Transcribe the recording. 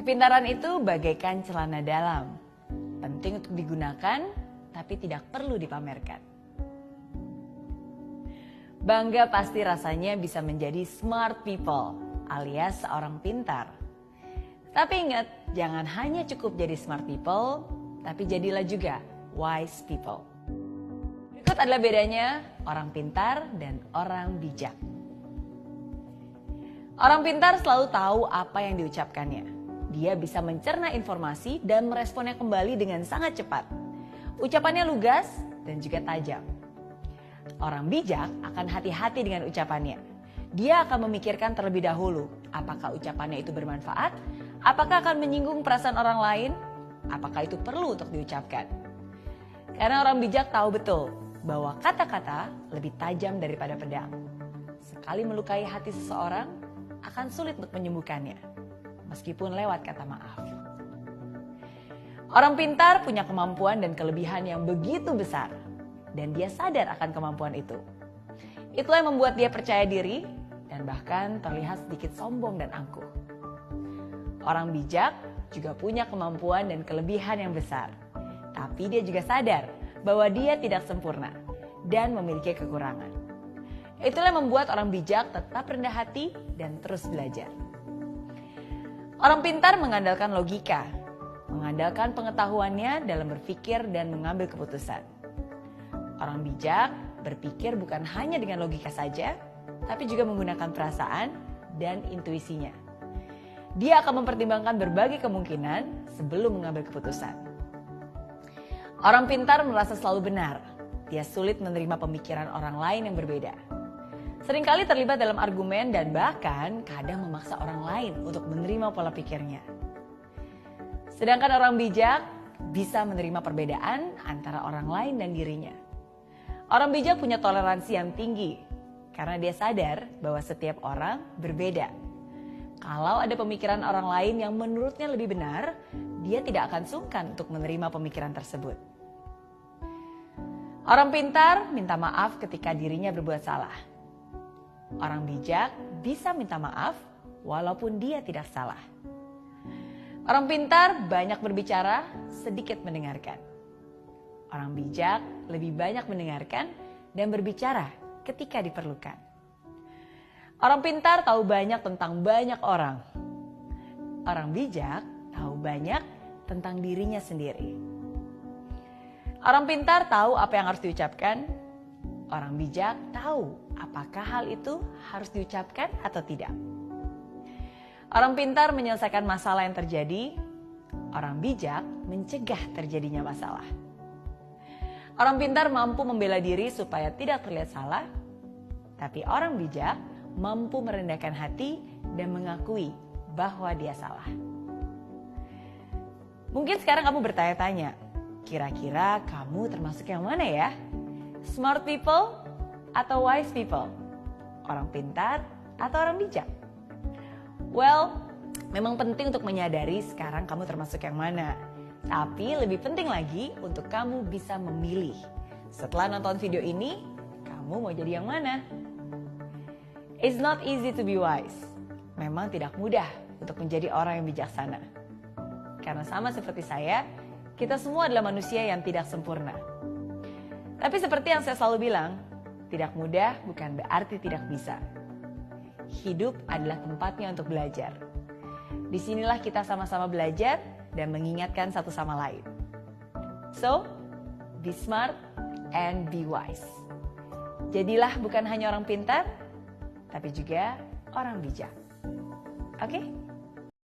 Kepintaran itu bagaikan celana dalam, penting untuk digunakan, tapi tidak perlu dipamerkan. Bangga pasti rasanya bisa menjadi smart people, alias seorang pintar. Tapi ingat, jangan hanya cukup jadi smart people, tapi jadilah juga wise people. Berikut adalah bedanya orang pintar dan orang bijak. Orang pintar selalu tahu apa yang diucapkannya. Dia bisa mencerna informasi dan meresponnya kembali dengan sangat cepat. Ucapannya lugas dan juga tajam. Orang bijak akan hati-hati dengan ucapannya. Dia akan memikirkan terlebih dahulu apakah ucapannya itu bermanfaat, apakah akan menyinggung perasaan orang lain, apakah itu perlu untuk diucapkan. Karena orang bijak tahu betul bahwa kata-kata lebih tajam daripada pedang. Sekali melukai hati seseorang, akan sulit untuk menyembuhkannya, meskipun lewat kata maaf. Orang pintar punya kemampuan dan kelebihan yang begitu besar, dan dia sadar akan kemampuan itu. Itulah yang membuat dia percaya diri dan bahkan terlihat sedikit sombong dan angkuh. Orang bijak juga punya kemampuan dan kelebihan yang besar, tapi dia juga sadar bahwa dia tidak sempurna dan memiliki kekurangan. Itulah yang membuat orang bijak tetap rendah hati dan terus belajar. Orang pintar mengandalkan logika, mengandalkan pengetahuannya dalam berpikir dan mengambil keputusan. Orang bijak berpikir bukan hanya dengan logika saja, tapi juga menggunakan perasaan dan intuisinya. Dia akan mempertimbangkan berbagai kemungkinan sebelum mengambil keputusan. Orang pintar merasa selalu benar. Dia sulit menerima pemikiran orang lain yang berbeda. Seringkali terlibat dalam argumen dan bahkan kadang memaksa orang lain untuk menerima pola pikirnya. Sedangkan orang bijak bisa menerima perbedaan antara orang lain dan dirinya. Orang bijak punya toleransi yang tinggi karena dia sadar bahwa setiap orang berbeda. Kalau ada pemikiran orang lain yang menurutnya lebih benar, dia tidak akan sungkan untuk menerima pemikiran tersebut. Orang pintar minta maaf ketika dirinya berbuat salah. Orang bijak bisa minta maaf walaupun dia tidak salah. Orang pintar banyak berbicara, sedikit mendengarkan. Orang bijak lebih banyak mendengarkan dan berbicara ketika diperlukan. Orang pintar tahu banyak tentang banyak orang. Orang bijak tahu banyak tentang dirinya sendiri. Orang pintar tahu apa yang harus diucapkan. Orang bijak tahu apakah hal itu harus diucapkan atau tidak. Orang pintar menyelesaikan masalah yang terjadi. Orang bijak mencegah terjadinya masalah. Orang pintar mampu membela diri supaya tidak terlihat salah. Tapi orang bijak mampu merendahkan hati dan mengakui bahwa dia salah. Mungkin sekarang kamu bertanya-tanya, kira-kira kamu termasuk yang mana ya? Smart people atau wise people? Orang pintar atau orang bijak? Well, memang penting untuk menyadari sekarang kamu termasuk yang mana. Tapi lebih penting lagi untuk kamu bisa memilih. Setelah nonton video ini, kamu mau jadi yang mana? It's not easy to be wise. Memang tidak mudah untuk menjadi orang yang bijaksana. Karena sama seperti saya, kita semua adalah manusia yang tidak sempurna. Tapi seperti yang saya selalu bilang, tidak mudah bukan berarti tidak bisa. Hidup adalah tempatnya untuk belajar. Disinilah kita sama-sama belajar dan mengingatkan satu sama lain. So, be smart and be wise. Jadilah bukan hanya orang pintar, tapi juga orang bijak. Oke?